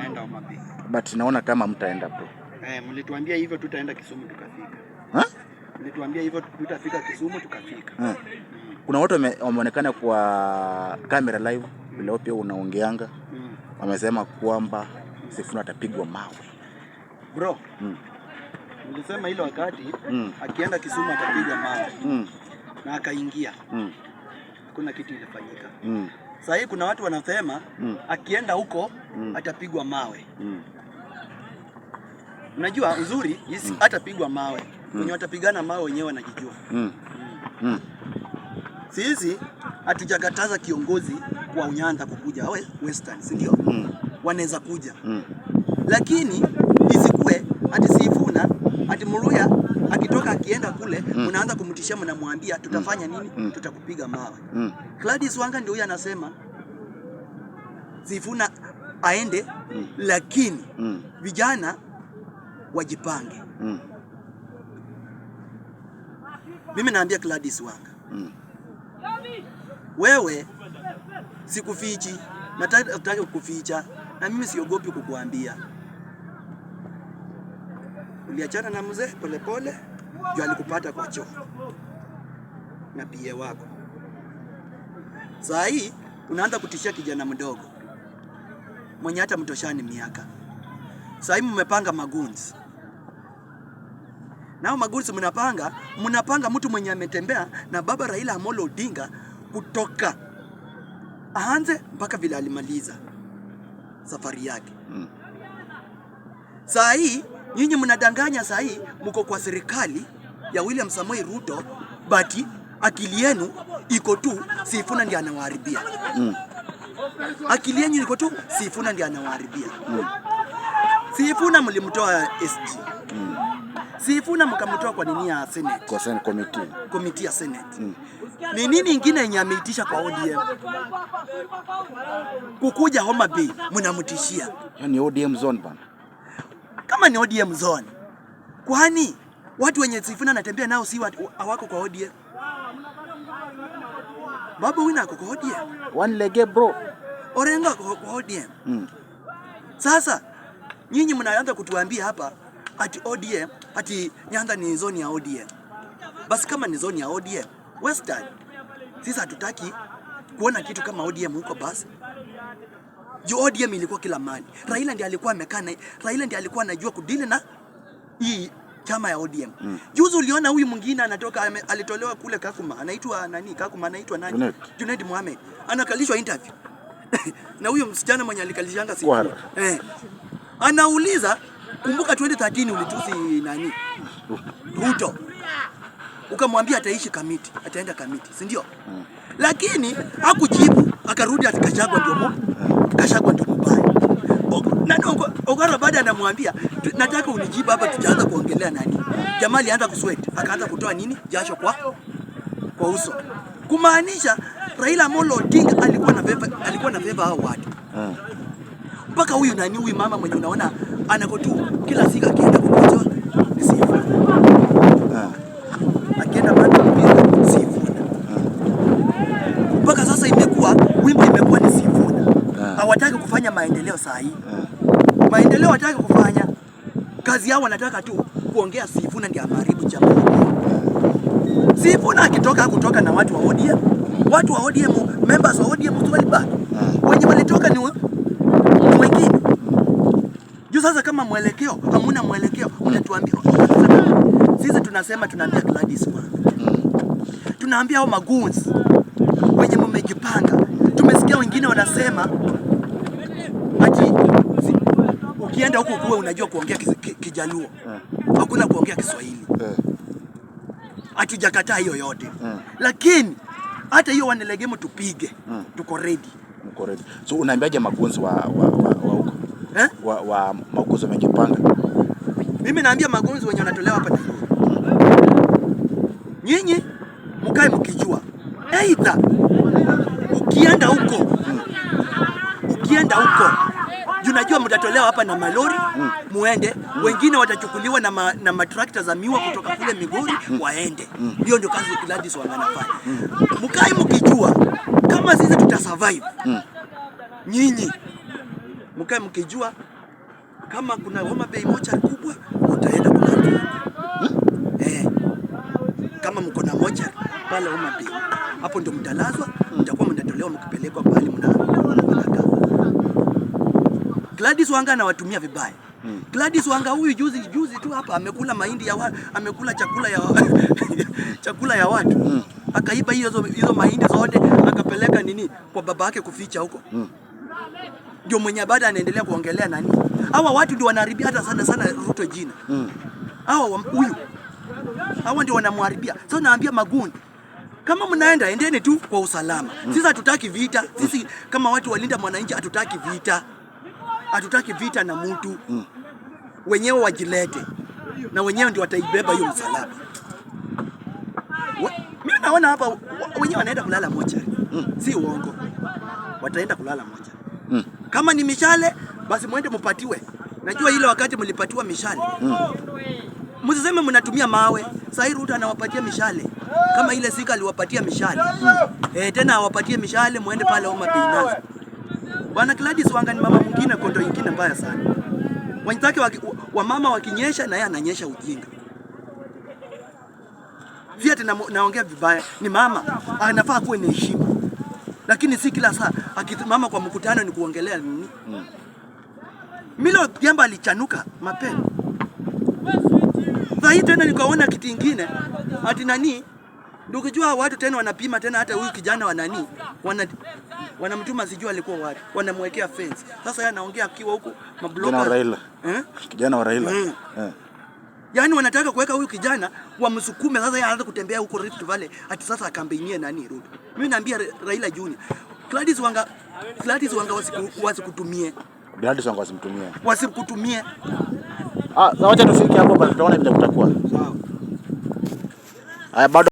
tunaenda Homa Bay. But naona kama mtaenda bro. Mlituambia hivyo tutaenda Kisumu tukafika. Mlituambia hivyo tutafika Kisumu tukafika. Kuna watu wameonekana kwa camera live vile pia unaongeanga. Wamesema kwamba Sifuna atapigwa mawe. Bro. Nilisema ile wakati akienda Kisumu atapigwa mawe. Na akaingia. Hakuna kitu ilifanyika. Sasa hii kuna watu wanasema akienda huko atapigwa mawe. Unajua uzuri atapigwa mawe. Wenye watapigana mawe wenyewe wanajijua. Sisi hatujakataza kiongozi wa Unyanza kukuja Western, si ndio? Wanaweza kuja. Lakini isikue ati Sifuna ati Muluya akitoka akienda kule mnaanza kumtishia, mnamwambia tutafanya nini? Tutakupiga mawe. Gladys Wanga ndio huyu anasema Sifuna aende, lakini vijana wajipange. Mimi naambia Gladys Wanga, wewe sikufichi, nataka kukuficha, na mimi siogopi kukuambia. Uliachana na mzee polepole, juu alikupata kwa choo na pia wako. Saa hii unaanza kutishia kijana mdogo mwenye hata mtoshani miaka. Saa hii mmepanga magunzi. Nao magunzi mnapanga mtu mwenye ametembea na baba Raila Amolo Odinga kutoka aanze mpaka vile alimaliza safari yake. Saa hii nyinyi mnadanganya, saa hii mko kwa serikali ya William Samoei Ruto, bati akili yenu iko tu Sifuna ndiye anawaharibia. Akili yenu iko tu Sifuna ndiye anawaharibia. Sifuna mlimtoa SG. Sifuna mkamtoa kwa nini ya Senate? Kwa Senate committee. Committee ya Senate. Ni nini ingine yenye ameitisha kwa ODM? Kukuja Homa Bay mnamtishia. Yaani ODM zone bana. Kama ni ODM zone, kwani watu wenye Sifuna anatembea nao si hawako kwa ODM? Babu Wina ako kwa ODM. One lege bro. Orengo ako kwa ODM. Sasa nyinyi mnaanza kutuambia hapa ati ODM, ati Nyanza ni zone ya ODM. Basi kama ni zone ya ODM, Western, sisi hatutaki kuona kitu kama ODM huko basi. Juu ODM ilikuwa kila mahali. Raila ndiye alikuwa amekaa na Raila ndiye alikuwa anajua kudili na hii chama ya ODM. Juzi uliona huyu mwingine anatoka alitolewa kule Kakuma, anaitwa nani? Kakuma anaitwa nani? Junaid Mohamed. Anakalishwa interview. Na huyu msichana mwenye alikalishanga siku. Anauliza, kumbuka 2013 ulitusi nani? Ruto. Ukamwambia ataishi Kamiti, ataenda Kamiti, si ndio? Lakini hakujibu, akarudi akashagwa ndio mbaya. Nani Ogara baada anamwambia nataka unijibu hapa tujaanza kuongelea nani. Jamaa alianza kusweat, akaanza kutoa nini? Jasho kwa uso. Kumaanisha Raila Amolo Odinga alikuwa na favor hao watu. Mpaka huyu nani, huyu mama mwenye unaona anakotu kila siku akienda kukojoa ni Sifuna. Akienda bado ni Sifuna. Mpaka sasa wimbo imekuwa ni Sifuna. Hawataki kufanya maendeleo saa hii. Maendeleo hawataki kufanya. Kazi yao wanataka tu kuongea Sifuna ndiye ameharibu chama. Sifuna akitoka kutoka na watu wa ODM. Watu wa ODM, members wa ODM walibaki. Wenye walitoka ni wengine. Juu sasa kama mwelekeo, hamuna mwelekeo, unatuambia. Sisi tunasema tunaambia Gladys Wanga. Tunaambia hao magunzi wenye mmejipanga. Tumesikia wengine wanasema ati ukienda huko kuwe unajua kuongea Kijaluo. Hakuna kuongea Kiswahili. Hatujakataa hiyo yote. Lakini hata hiyo wanilegemo tupige. Tuko ready. Mko ready. So unaambiaje magunzi wa huko? Wa magunzi wamejipanga. Mimi naambia magunzi wenye wanatolewa hapa Nairobi. Nyinyi mkae mkijua. Aidha ukienda huko unajua mtatolewa hapa na malori muende, wengine watachukuliwa na matrakta za miwa kutoka kule Migori waende. Hiyo ndio kazi Gladys Wanga anafanya. Mkae mkijua kama sisi tutasurvive. Nyinyi mkae mkijua kama kuna Homa Bay mochari kubwa utaenda kulazwa. Kama mko na mochari pale Homa Bay, hapo ndio mtalazwa, mtakuwa mnatolewa mkipelekwa pale mnakaa. Gladys Wanga anawatumia vibaya. Gladys Wanga huyu juzi tu hapa amekula mahindi amekula chakula ya watu. Akaiba hizo mahindi zote akapeleka nini kwa baba yake kuficha huko. Ndio mwenye baada anaendelea kuongelea nani. Hawa watu ndio wanaharibia hata sana Ruto jina. Hawa ndio wanamharibia. Sasa naambia Magundi, kama mnaenda endeni tu kwa usalama. Sisi hatutaki vita. Sisi kama watu walinda mwananchi hatutaki vita. Hatutaki vita na mtu. Wenyewe wajilete. Na wenyewe ndio wataibeba hiyo msalaba. Mimi naona hapa wenyewe wanaenda kulala mochari. Si uongo. Wataenda kulala mochari. Kama ni mishale basi mwende mpatiwe. Najua ile wakati mlipatiwa mishale. Msiseme mnatumia mawe. Sasa Ruto anawapatia mishale. Kama ile sika aliwapatia mishale. Tena awapatie mishale muende pale Homa Bay nazo. Bwana Gladys Wanga ni mama mwingine kondo nyingine mbaya sana. Wenzake wa mama wakinyesha na yeye ananyesha ujinga. Viatu naongea vibaya, ni mama anafaa kuwe na heshima. Lakini si kila saa akisimama kwa mkutano ni kuongelea nini? Milo Jamba alichanuka mapema. Sasa hii tena nikaona kitu kingine ati nani? Ndio kujua watu tena wanapima tena hata huyu kijana wa nani? Wanamtuma sijui alikuwa wapi. Wanamwekea fence. Sasa yeye anaongea akiwa huko mabloka. Kijana wa Raila. Kijana wa Raila. Yaani wanataka kuweka huyu kijana wamsukume sasa yeye aanze kutembea huko Rift Valley ati sasa akambainie nani Ruto. Mimi naambia Raila Junior, Gladys Wanga wasikutumie. Gladys Wanga wasimtumie. Wasikutumie. Wacha tufike hapo bado tutaona vile kutakuwa. Sawa. Haya bado